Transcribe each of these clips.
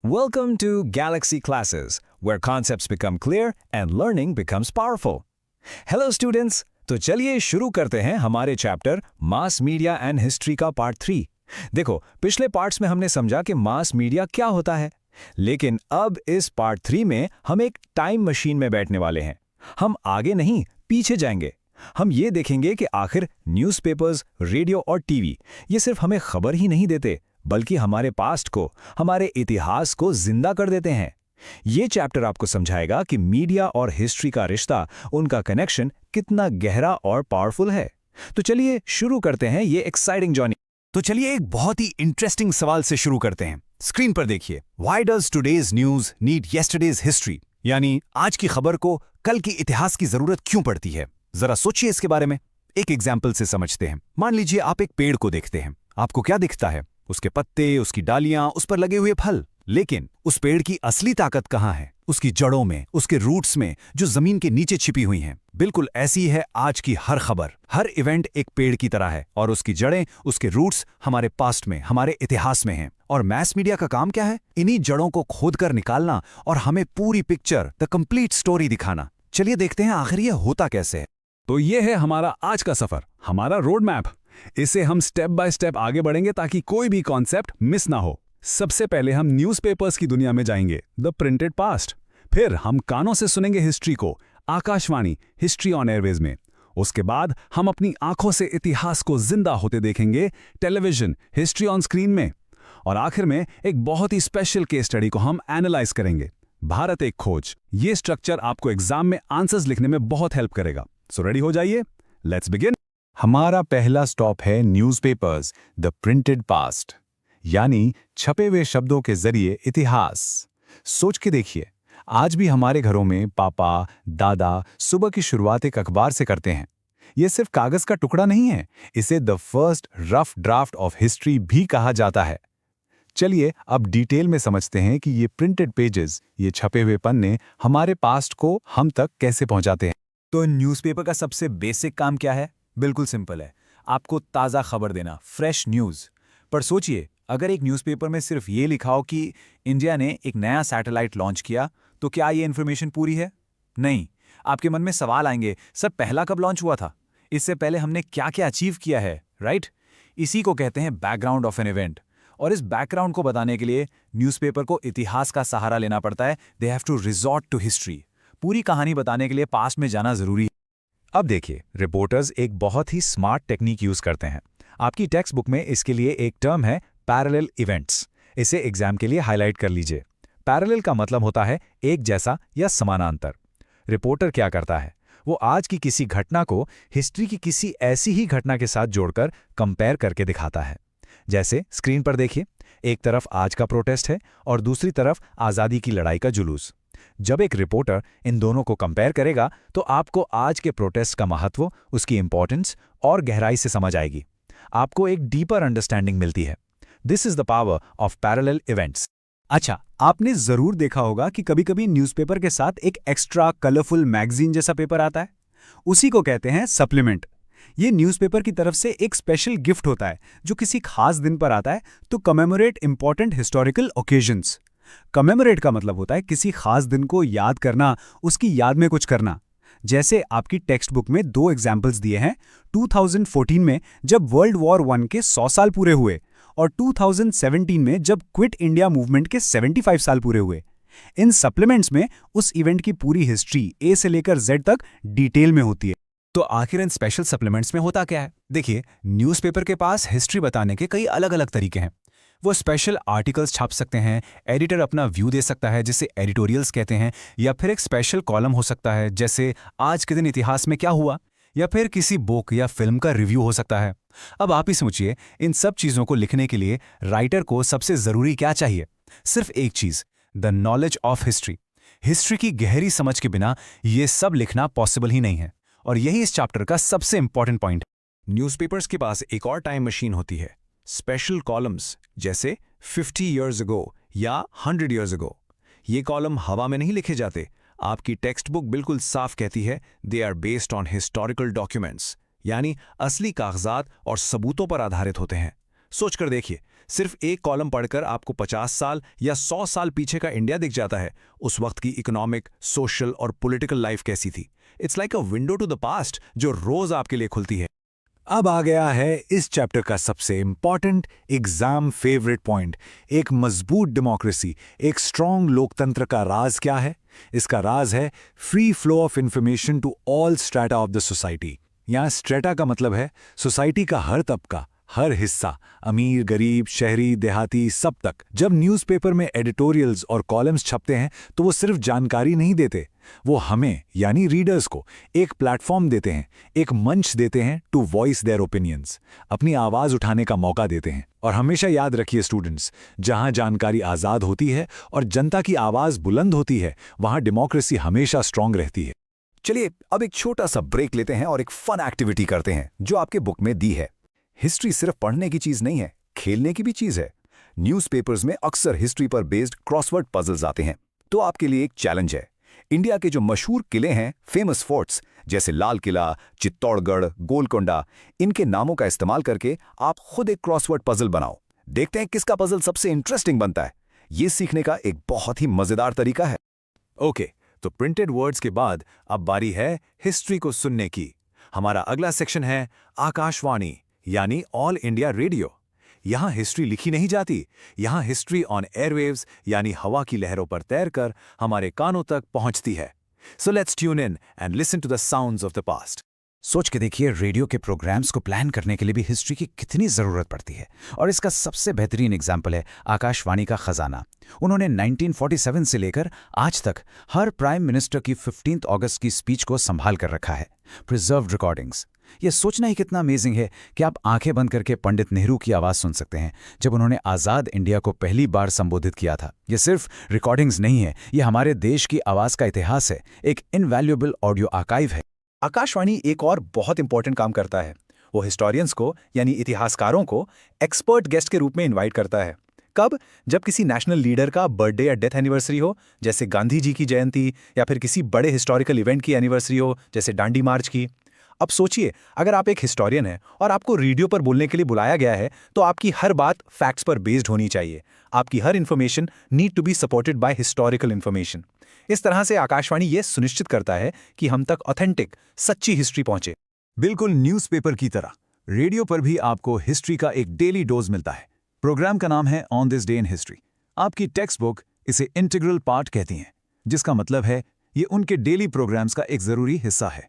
Welcome to Galaxy Classes, where concepts become clear and learning becomes powerful. Hello students, तो चलिए शुरू करते हैं हमारे chapter mass media and history का पार्ट 3। देखो, पिछले पार्ट्स में हमने समझा कि मास मीडिया क्या होता है, लेकिन अब इस पार्ट 3 में हम एक टाइम मशीन में बैठने वाले हैं। हम आगे नहीं, पीछे जाएंगे। हम ये देखेंगे कि आखिर न्यूज़पेपर्स, रेडियो और टीवी ये सिर्फ हमें खबर ही नहीं देते, बल्कि हमारे पास्ट को, हमारे इतिहास को जिंदा कर देते हैं। ये चैप्टर आपको समझाएगा कि मीडिया और हिस्ट्री का रिश्ता, उनका कनेक्शन कितना गहरा और पावरफुल है। तो चलिए शुरू करते हैं ये एक्साइटिंग जर्नी। तो चलिए एक बहुत ही इंटरेस्टिंग सवाल से शुरू करते हैं। स्क्रीन पर देखिए, why does today's news need yesterday's history? यानी आज की खबर को कल की इतिहास की जरूरत क्यों पड़ती है? जरा सोचिए इसके बारे में। एक एग्जाम्पल से समझते हैं। मान लीजिए आप एक पेड़ को देखते हैं। आपको क्या दिखता है? उसके पत्ते, उसकी डालियां, उस पर लगे हुए फल। लेकिन उस पेड़ की असली ताकत कहाँ है? उसकी जड़ों में, उसके रूट्स में, जो जमीन के नीचे छिपी हुई हैं। बिल्कुल ऐसी है आज की हर खबर। हर इवेंट एक पेड़ की तरह है और उसकी जड़ें, उसके रूट्स हमारे पास्ट में, हमारे इतिहास में हैं। और मैस मीडिया का काम क्या है? इन्हीं जड़ों को खोदकर निकालना और हमें पूरी पिक्चर, द कंप्लीट स्टोरी दिखाना। चलिए देखते हैं आखिर ये होता कैसे है। तो ये है हमारा आज का सफर, हमारा रोड मैप। इसे हम स्टेप बाय स्टेप आगे बढ़ेंगे ताकि कोई भी कॉन्सेप्ट मिस ना हो। सबसे पहले हम न्यूज़पेपर्स की दुनिया में जाएंगे, द प्रिंटेड पास्ट। फिर हम कानों से सुनेंगे हिस्ट्री को, आकाशवाणी, हिस्ट्री ऑन एयरवेज में। उसके बाद हम अपनी आंखों से इतिहास को जिंदा होते देखेंगे, टेलीविजन, हिस्ट्री ऑन स्क्रीन में। और आखिर में एक बहुत ही स्पेशल केस स्टडी को हम एनालाइज करेंगे, भारत एक खोज। ये स्ट्रक्चर आपको एग्जाम में आंसर्स लिखने में बहुत हेल्प करेगा। सो रेडी हो जाइए, लेट्स बिगिन। हमारा पहला स्टॉप है न्यूज़पेपर्स, द प्रिंटेड पास्ट, यानी छपे हुए शब्दों के जरिए इतिहास। सोच के देखिए, आज भी हमारे घरों में पापा, दादा सुबह की शुरुआत एक अखबार से करते हैं। यह सिर्फ कागज का टुकड़ा नहीं है, इसे the first rough draft of history भी कहा जाता है। चलिए अब डिटेल में समझते हैं कि ये प्रिंटेड पेजेस, ये छपे हुए पन्ने हमारे पास्ट को हम तक कैसे पहुंचाते हैं। तो न्यूज़पेपर का सबसे बेसिक काम क्या है? बिल्कुल सिंपल है, आपको ताज़ा खबर देना, फ्रेश न्यूज़। पर सोचिए, अगर एक न्यूज़पेपर में सिर्फ ये लिखा हो कि इंडिया ने एक नया सैटेलाइट लॉन्च किया, तो क्या ये इन्फॉर्मेशन पूरी है? नहीं। आपके मन में सवाल आएंगे, सर पहला कब लॉन्च हुआ था? इससे पहले हमने क्या क्या अचीव किया है, राइट? इसी को कहते हैं बैकग्राउंड ऑफ एन इवेंट। और इस बैकग्राउंड को बताने के लिए न्यूज़पेपर को इतिहास का सहारा लेना पड़ता है। They have to resort to history. पूरी कहानी बताने के लिए पास्ट में जाना जरूरी है। अब देखिए, रिपोर्टर्स एक बहुत ही स्मार्ट टेक्निक यूज करते हैं। आपकी टेक्स्ट बुक में इसके लिए एक टर्म है, पैरेलल इवेंट्स। इसे एग्जाम के लिए हाईलाइट कर लीजिए। पैरेलल का मतलब होता है एक जैसा या समानांतर। रिपोर्टर क्या करता है? वो आज की किसी घटना को हिस्ट्री की किसी ऐसी ही घटना के साथ जोड़कर कंपेयर करके दिखाता है। जैसे स्क्रीन पर देखिए, एक तरफ आज का प्रोटेस्ट है और दूसरी तरफ आज़ादी की लड़ाई का जुलूस। जब एक रिपोर्टर इन दोनों को कंपेयर करेगा तो आपको आज के प्रोटेस्ट का महत्व, उसकी इंपॉर्टेंस और गहराई से समझ आएगी। आपको एक डीपर अंडरस्टैंडिंग मिलती है। This is the power of parallel events. अच्छा, आपने जरूर देखा होगा कि कभी-कभी न्यूज़पेपर के साथ एक एक्स्ट्रा कलरफुल मैगजीन जैसा पेपर आता है। उसी को कहते हैं सप्लीमेंट। ये न्यूज़पेपर की तरफ से एक स्पेशल गिफ्ट होता है जो किसी खास दिन पर आता है तो commemorate important historical occasions. Commemorate का मतलब होता है किसी खास दिन को याद करना, उसकी याद में कुछ करना। जैसे आपकी टेक्स्ट बुक में 2 एग्जाम्पल्स दिए हैं, 2014 में जब वर्ल्ड वॉर 1 के 100 साल पूरे हुए और 2017 में जब क्विट इंडिया मूवमेंट के 75 साल पूरे हुए। इन सप्लीमेंट्स में उस इवेंट की पूरी हिस्ट्री ए से लेकर जेड तक डिटेल में होती है। तो आखिर इन स्पेशल सप्लीमेंट्स में होता क्या है? देखिए, न्यूज़पेपर के पास हिस्ट्री बताने के कई अलग अलग तरीके हैं। वो स्पेशल आर्टिकल्स छाप सकते हैं, एडिटर अपना व्यू दे सकता है जिसे एडिटोरियल्स कहते हैं, या फिर एक स्पेशल कॉलम हो सकता है जैसे आज के दिन इतिहास में क्या हुआ, या फिर किसी बुक या फिल्म का रिव्यू हो सकता है। अब आप ही सोचिए, इन सब चीज़ों को लिखने के लिए राइटर को सबसे ज़रूरी क्या चाहिए? सिर्फ एक चीज़, the knowledge of history. History की गहरी समझ के बिना ये सब लिखना पॉसिबल ही नहीं है। और यही इस चैप्टर का सबसे इंपॉर्टेंट पॉइंट है। न्यूज़पेपर्स के पास एक और टाइम मशीन होती है, स्पेशल कॉलम्स, जैसे 50 ईयर्स अगो या 100 ईयर्स अगो। ये कॉलम हवा में नहीं लिखे जाते। आपकी टेक्स्ट बुक बिल्कुल साफ कहती है, they are based on historical documents, यानी असली कागजात और सबूतों पर आधारित होते हैं। सोच कर देखिए, सिर्फ एक कॉलम पढ़कर आपको 50 साल या 100 साल पीछे का इंडिया दिख जाता है। उस वक्त की इकोनॉमिक, सोशल और पॉलिटिकल लाइफ कैसी थी। It's like a window to the past जो रोज आपके लिए खुलती है। अब आ गया है इस चैप्टर का सबसे इंपॉर्टेंट एग्जाम फेवरेट पॉइंट, एक मजबूत डेमोक्रेसी, एक स्ट्रांग लोकतंत्र का राज क्या है? इसका राज है free flow of information to all strata of the society. यहाँ स्ट्रेटा का मतलब है सोसाइटी का हर तबका, हर हिस्सा, अमीर, गरीब, शहरी, देहाती, सब तक। जब न्यूज़पेपर में एडिटोरियल्स और कॉलम्स छपते हैं तो वो सिर्फ जानकारी नहीं देते, वो हमें यानी रीडर्स को एक प्लेटफॉर्म देते हैं, एक मंच देते हैं टू वॉइस देयर ओपिनियंस, अपनी आवाज़ उठाने का मौका देते हैं। और हमेशा याद रखिए स्टूडेंट्स, जहां जानकारी आज़ाद होती है और जनता की आवाज़ बुलंद होती है, वहां डेमोक्रेसी हमेशा स्ट्रांग रहती है। चलिए अब एक छोटा सा ब्रेक लेते हैं और एक फन एक्टिविटी करते हैं जो आपके बुक में दी है। हिस्ट्री सिर्फ पढ़ने की चीज नहीं है, खेलने की भी चीज है। न्यूज़पेपर्स में अक्सर हिस्ट्री पर बेस्ड क्रॉसवर्ड पजल्स आते हैं, तो आपके लिए एक चैलेंज है। इंडिया के जो मशहूर किले हैं, फेमस फोर्ट्स जैसे लाल किला, चित्तौड़गढ़, गोलकोंडा, इनके नामों का इस्तेमाल करके आप खुद एक क्रॉसवर्ड पजल बनाओ। देखते हैं किसका पजल सबसे इंटरेस्टिंग बनता है। ये सीखने का एक बहुत ही मजेदार तरीका है। ओके, तो प्रिंटेड वर्ड्स के बाद अब बारी है हिस्ट्री को सुनने की। हमारा अगला सेक्शन है आकाशवाणी यानी ऑल इंडिया रेडियो। यहां हिस्ट्री लिखी नहीं जाती, यहां हिस्ट्री ऑन एयरवेव्स यानी हवा की लहरों पर तैरकर हमारे कानों तक पहुंचती है। So let's tune in and listen to the sounds of the past. सोच के देखिए, रेडियो के प्रोग्राम्स को प्लान करने के लिए भी हिस्ट्री की कितनी ज़रूरत पड़ती है। और इसका सबसे बेहतरीन एग्जाम्पल है आकाशवाणी का खजाना। उन्होंने 1947 से लेकर आज तक हर प्राइम मिनिस्टर की 15 अगस्त की स्पीच को संभाल कर रखा है। Preserved recordings. यह सोचना ही कितना अमेजिंग है कि आप आंखें बंद करके पंडित नेहरू की आवाज़ सुन सकते हैं जब उन्होंने आज़ाद इंडिया को पहली बार संबोधित किया था। यह सिर्फ रिकॉर्डिंग्स नहीं है, यह हमारे देश की आवाज़ का इतिहास है, एक इनवैल्यूएबल ऑडियो आर्काइव है। आकाशवाणी एक और बहुत इंपॉर्टेंट काम करता है। वो हिस्टोरियंस को यानी इतिहासकारों को एक्सपर्ट गेस्ट के रूप में इनवाइट करता है। कब? जब किसी नेशनल लीडर का बर्थडे या डेथ एनिवर्सरी हो, जैसे गांधी जी की जयंती, या फिर किसी बड़े हिस्टोरिकल इवेंट की एनिवर्सरी हो, जैसे दांडी मार्च की। अब सोचिए, अगर आप एक हिस्टोरियन हैं और आपको रेडियो पर बोलने के लिए बुलाया गया है, तो आपकी हर बात फैक्ट्स पर बेस्ड होनी चाहिए। आपकी हर information need to be supported by historical information. इस तरह से आकाशवाणी ये सुनिश्चित करता है कि हम तक ऑथेंटिक, सच्ची हिस्ट्री पहुंचे। बिल्कुल न्यूज़पेपर की तरह रेडियो पर भी आपको हिस्ट्री का एक डेली डोज मिलता है। प्रोग्राम का नाम है on this day in history. आपकी टेक्स्ट बुक इसे इंटीग्रल पार्ट कहती हैं, जिसका मतलब है ये उनके डेली प्रोग्राम्स का एक जरूरी हिस्सा है।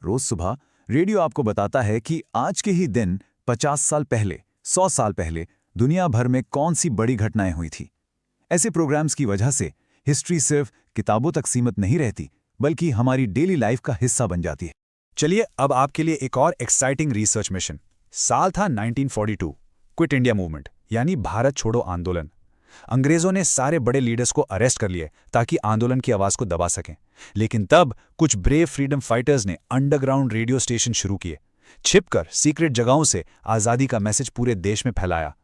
रोज सुबह रेडियो आपको बताता है कि आज के ही दिन 50 साल पहले, 100 साल पहले दुनिया भर में कौन सी बड़ी घटनाएं हुई थी। ऐसे प्रोग्राम्स की वजह से हिस्ट्री सिर्फ किताबों तक सीमित नहीं रहती, बल्कि हमारी डेली लाइफ का हिस्सा बन जाती है। चलिए अब आपके लिए एक और एक्साइटिंग रिसर्च मिशन। साल था 1942, क्विट इंडिया मूवमेंट यानी भारत छोड़ो आंदोलन। अंग्रेजों ने सारे बड़े लीडर्स को अरेस्ट कर लिए ताकि आंदोलन की आवाज को दबा सकें। लेकिन तब कुछ ब्रेव फ्रीडम फाइटर्स ने अंडरग्राउंड रेडियो स्टेशन शुरू किए, छिपकर सीक्रेट जगहों से आज़ादी का मैसेज पूरे देश में फैलाया।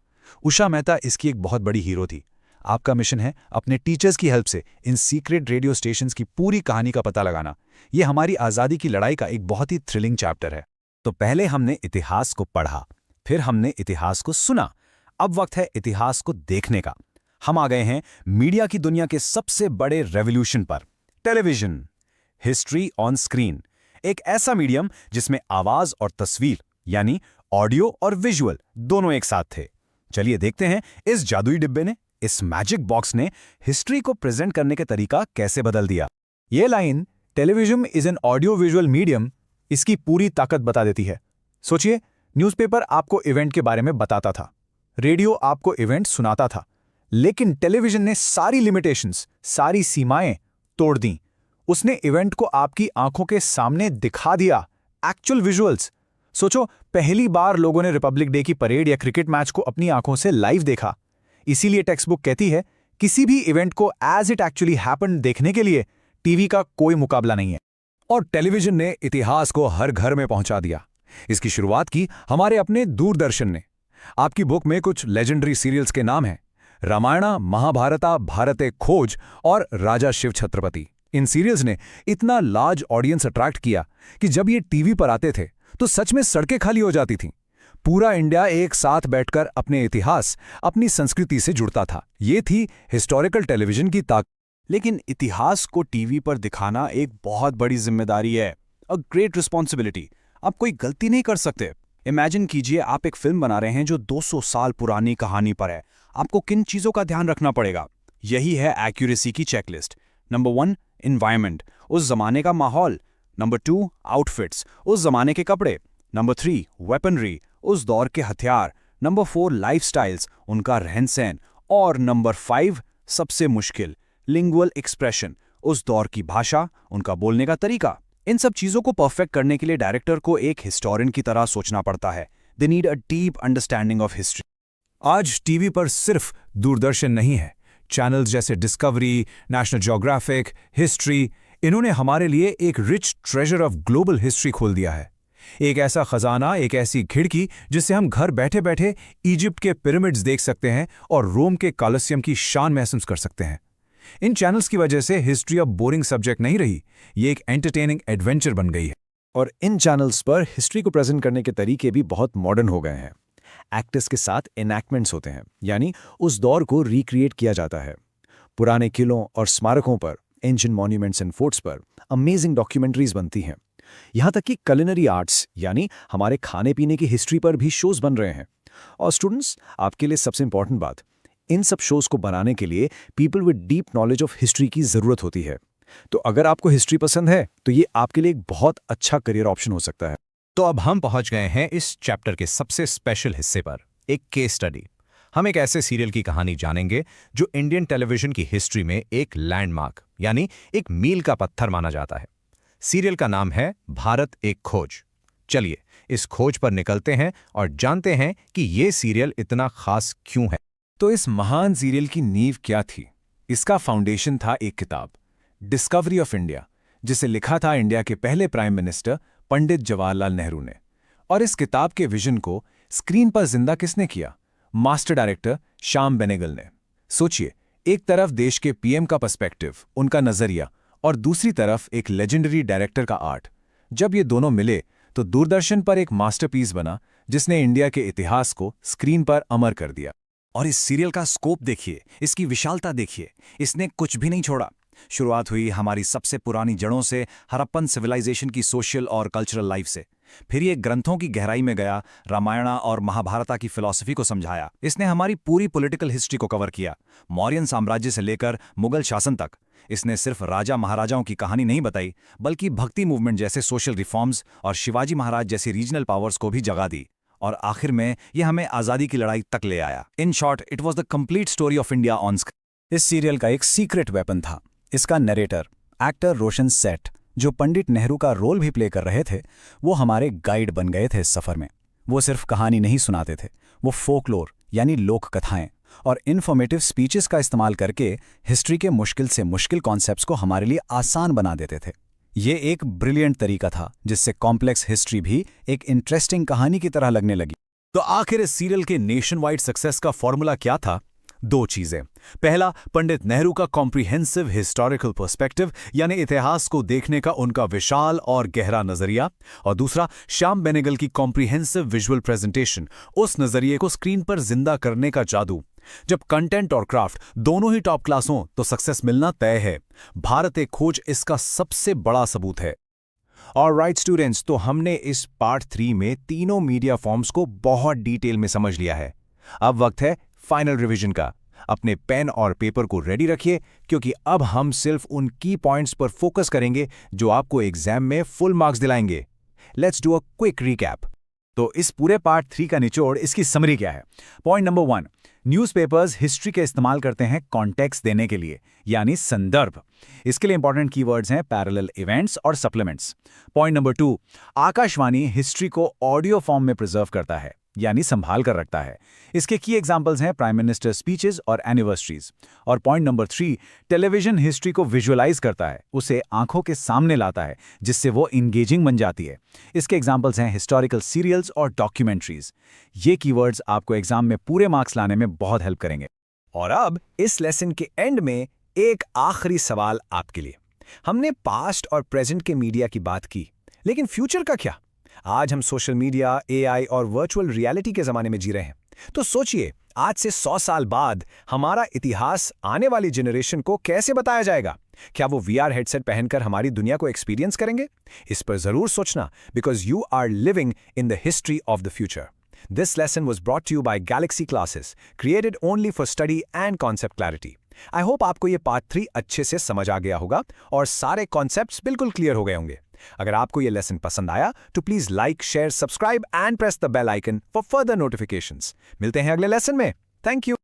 उषा मेहता इसकी एक बहुत बड़ी हीरो थी। आपका मिशन है अपने टीचर्स की हेल्प से इन सीक्रेट रेडियो स्टेशंस की पूरी कहानी का पता लगाना। यह हमारी आज़ादी की लड़ाई का एक बहुत ही थ्रिलिंग चैप्टर है। तो पहले हमने इतिहास को पढ़ा, फिर हमने इतिहास को सुना। अब वक्त है इतिहास को देखने का। हम आ गए हैं मीडिया की दुनिया के सबसे बड़े रेवोल्यूशन पर, टेलीविजन। हिस्ट्री ऑन स्क्रीन, एक ऐसा मीडियम जिसमें आवाज और तस्वीर यानी ऑडियो और विजुअल दोनों एक साथ थे। चलिए देखते हैं इस जादुई डिब्बे ने, इस मैजिक बॉक्स ने हिस्ट्री को प्रेजेंट करने का तरीका कैसे बदल दिया। ये line television is an audio visual medium इसकी पूरी ताकत बता देती है। सोचिए, न्यूज़पेपर आपको इवेंट के बारे में बताता था, रेडियो आपको इवेंट सुनाता था, लेकिन टेलीविजन ने सारी लिमिटेशंस, सारी सीमाएं तोड़ दी। उसने इवेंट को आपकी आंखों के सामने दिखा दिया, एक्चुअल विजुअल्स। सोचो, पहली बार लोगों ने रिपब्लिक डे की परेड या क्रिकेट मैच को अपनी आंखों से लाइव देखा। इसीलिए टेक्स्ट बुक कहती है, किसी भी इवेंट को एज इट एक्चुअली हैपेंड देखने के लिए टीवी का कोई मुकाबला नहीं है। और टेलीविजन ने इतिहास को हर घर में पहुंचा दिया। इसकी शुरुआत की हमारे अपने दूरदर्शन ने। आपकी बुक में कुछ लेजेंडरी सीरियल्स के नाम हैं, रामायणा, महाभारता, भारते खोज और राजा शिव छत्रपति। इन सीरियल्स ने इतना लार्ज ऑडियंस अट्रैक्ट किया कि जब ये टीवी पर आते थे तो सच में सड़कें खाली हो जाती थीं। पूरा इंडिया एक साथ बैठकर अपने इतिहास, अपनी संस्कृति से जुड़ता था। ये थी हिस्टोरिकल टेलीविजन की ताकत। लेकिन इतिहास को टीवी पर दिखाना एक बहुत बड़ी जिम्मेदारी है, अ ग्रेट रिस्पॉन्सिबिलिटी। आप कोई गलती नहीं कर सकते। इमेजिन कीजिए आप एक फिल्म बना रहे हैं जो 200 साल पुरानी कहानी पर है। आपको किन चीज़ों का ध्यान रखना पड़ेगा? यही है एक्यूरेसी की चेकलिस्ट। नंबर 1, एनवायरनमेंट, उस जमाने का माहौल। नंबर 2, आउटफिट्स, उस जमाने के कपड़े। नंबर 3, वेपनरी, उस दौर के हथियार। नंबर 4, लाइफस्टाइल्स, उनका रहन सहन। और नंबर 5, सबसे मुश्किल, लिंगुअल एक्सप्रेशन, उस दौर की भाषा, उनका बोलने का तरीका। इन सब चीज़ों को परफेक्ट करने के लिए डायरेक्टर को एक हिस्टोरियन की तरह सोचना पड़ता है। They need a deep understanding of history. आज टीवी पर सिर्फ दूरदर्शन नहीं है। चैनल्स जैसे डिस्कवरी, नेशनल ज्योग्राफिक, हिस्ट्री, इन्होंने हमारे लिए एक rich treasure of global history खोल दिया है। एक ऐसा खजाना, एक ऐसी खिड़की जिससे हम घर बैठे बैठे इजिप्ट के पिरामिड्स देख सकते हैं और रोम के कॉलोसियम की शान महसूस कर सकते हैं। इन चैनल्स की वजह से हिस्ट्री अब बोरिंग सब्जेक्ट नहीं रही, ये एक एंटरटेनिंग एडवेंचर बन गई है। और इन चैनल्स पर हिस्ट्री को प्रेजेंट करने के तरीके भी बहुत मॉडर्न हो गए हैं। एक्टर्स के साथ एनैक्टमेंट्स होते हैं, यानी उस दौर को रिक्रिएट किया जाता है। पुराने किलों और स्मारकों पर, एंशिएंट मॉन्यूमेंट्स एंड फोर्ट्स पर अमेजिंग डॉक्यूमेंट्रीज बनती हैं। यहाँ तक कि कुलिनरी आर्ट्स यानी हमारे खाने पीने की हिस्ट्री पर भी शोज बन रहे हैं। और स्टूडेंट्स, आपके लिए सबसे इंपॉर्टेंट बात, इन सब शोज को बनाने के लिए people with deep knowledge of history की जरूरत होती है। तो अगर आपको हिस्ट्री पसंद है तो ये आपके लिए एक बहुत अच्छा करियर ऑप्शन हो सकता है। तो अब हम पहुंच गए हैं इस चैप्टर के सबसे स्पेशल हिस्से पर, एक केस स्टडी। हम एक ऐसे सीरियल की कहानी जानेंगे जो इंडियन टेलीविजन की हिस्ट्री में एक लैंडमार्क यानी एक मील का पत्थर माना जाता है। सीरियल का नाम है भारत एक खोज। चलिए इस खोज पर निकलते हैं और जानते हैं कि ये सीरियल इतना खास क्यों है। तो इस महान सीरियल की नींव क्या थी? इसका फाउंडेशन था एक किताब, डिस्कवरी ऑफ इंडिया, जिसे लिखा था इंडिया के पहले प्राइम मिनिस्टर पंडित जवाहरलाल नेहरू ने। और इस किताब के विजन को स्क्रीन पर जिंदा किसने किया? मास्टर डायरेक्टर श्याम बेनेगल ने। सोचिए, एक तरफ देश के पीएम का पर्सपेक्टिव, उनका नजरिया, और दूसरी तरफ एक लेजेंडरी डायरेक्टर का आर्ट। जब ये दोनों मिले तो दूरदर्शन पर एक मास्टरपीस बना जिसने इंडिया के इतिहास को स्क्रीन पर अमर कर दिया। और इस सीरियल का स्कोप देखिए, इसकी विशालता देखिए, इसने कुछ भी नहीं छोड़ा। शुरुआत हुई हमारी सबसे पुरानी जड़ों से, हड़प्पन सिविलाइजेशन की सोशल और कल्चरल लाइफ से। फिर ये ग्रंथों की गहराई में गया, रामायण और महाभारत की फिलॉसफी को समझाया। इसने हमारी पूरी पॉलिटिकल हिस्ट्री को कवर किया, मौर्यन साम्राज्य से लेकर मुगल शासन तक। इसने सिर्फ राजा महाराजाओं की कहानी नहीं बताई, बल्कि भक्ति मूवमेंट जैसे सोशल रिफॉर्म्स और शिवाजी महाराज जैसी रीजनल पावर्स को भी जगह दी। और आखिर में यह हमें आज़ादी की लड़ाई तक ले आया। In short, it was the complete story of India on screen. इस सीरियल का एक सीक्रेट वेपन था। इसका नरेटर, एक्टर रोशन सेठ, जो पंडित नेहरू का रोल भी प्ले कर रहे थे, वो हमारे गाइड बन गए थे इस सफर में। वो सिर्फ कहानी नहीं सुनाते थे, वो फोकलोर यानी लोक कथाएं और इन्फॉर्मेटिव स्पीचेस का इस्तेमाल करके हिस्ट्री के मुश्किल से मुश्किल कॉन्सेप्ट्स को हमारे लिए आसान बना देते थे। ये एक ब्रिलियंट तरीका था जिससे कॉम्प्लेक्स हिस्ट्री भी एक इंटरेस्टिंग कहानी की तरह लगने लगी। तो आखिर इस सीरियल के नेशन वाइड सक्सेस का फॉर्मूला क्या था? 2 चीजें। पहला, पंडित नेहरू का कॉम्प्रिहेंसिव हिस्टोरिकल पर्सपेक्टिव यानी इतिहास को देखने का उनका विशाल और गहरा नजरिया। और दूसरा, श्याम बेनेगल की कॉम्प्रिहेंसिव विजुअल प्रेजेंटेशन, उस नजरिए को स्क्रीन पर जिंदा करने का जादू। जब कंटेंट और क्राफ्ट दोनों ही टॉप क्लास हों तो सक्सेस मिलना तय है। भारत एक खोज इसका सबसे बड़ा सबूत है। ऑलराइट स्टूडेंट्स, तो हमने इस पार्ट 3 में तीनों मीडिया फॉर्म्स को बहुत डिटेल में समझ लिया है। अब वक्त है फाइनल रिवीजन का। अपने पेन और पेपर को रेडी रखिए, क्योंकि अब हम सिर्फ उन की पॉइंट्स पर फोकस करेंगे जो आपको एग्जाम में फुल मार्क्स दिलाएंगे। Let's do a quick recap. तो इस पूरे पार्ट 3 का निचोड़, इसकी समरी क्या है? पॉइंट नंबर 1, न्यूज़पेपर्स हिस्ट्री के इस्तेमाल करते हैं कॉन्टेक्स्ट देने के लिए, यानी संदर्भ। इसके लिए इंपॉर्टेंट कीवर्ड्स हैं पैरेलल इवेंट्स और supplements. Point number 2, Akashvani history को ऑडियो फॉर्म में प्रिजर्व करता है, यानी संभाल कर रखता है। इसके की एग्जांपल्स हैं प्राइम मिनिस्टर स्पीचेस और एनिवर्सरीज। और पॉइंट नंबर 3, टेलीविजन हिस्ट्री को विजुअलाइज करता है, उसे आंखों के सामने लाता है, जिससे वो इंगेजिंग बन जाती है। इसके एग्जांपल्स हैं हिस्टोरिकल सीरियल्स और डॉक्यूमेंट्रीज। ये कीवर्ड्स आपको एग्जाम में पूरे मार्क्स लाने में बहुत हेल्प करेंगे। और अब इस लेसन के एंड में एक आखिरी सवाल आपके लिए। हमने पास्ट और प्रेजेंट के मीडिया की बात की, लेकिन फ्यूचर का क्या? आज हम सोशल मीडिया, एआई और वर्चुअल रियलिटी के ज़माने में जी रहे हैं। तो सोचिए, आज से 100 साल बाद हमारा इतिहास आने वाली जनरेशन को कैसे बताया जाएगा? क्या वो वीआर हेडसेट पहनकर हमारी दुनिया को एक्सपीरियंस करेंगे? इस पर ज़रूर सोचना, because you are living in the history of the future. This lesson was brought to you by Galaxy Classes, created only for study and concept clarity. I hope आपको ये पार्ट 3 अच्छे से समझ आ गया होगा और सारे कॉन्सेप्ट्स बिल्कुल क्लियर हो गए होंगे। अगर आपको ये लेसन पसंद आया तो please like, share, subscribe and press the bell icon for further notifications. मिलते हैं अगले लेसन में। Thank you.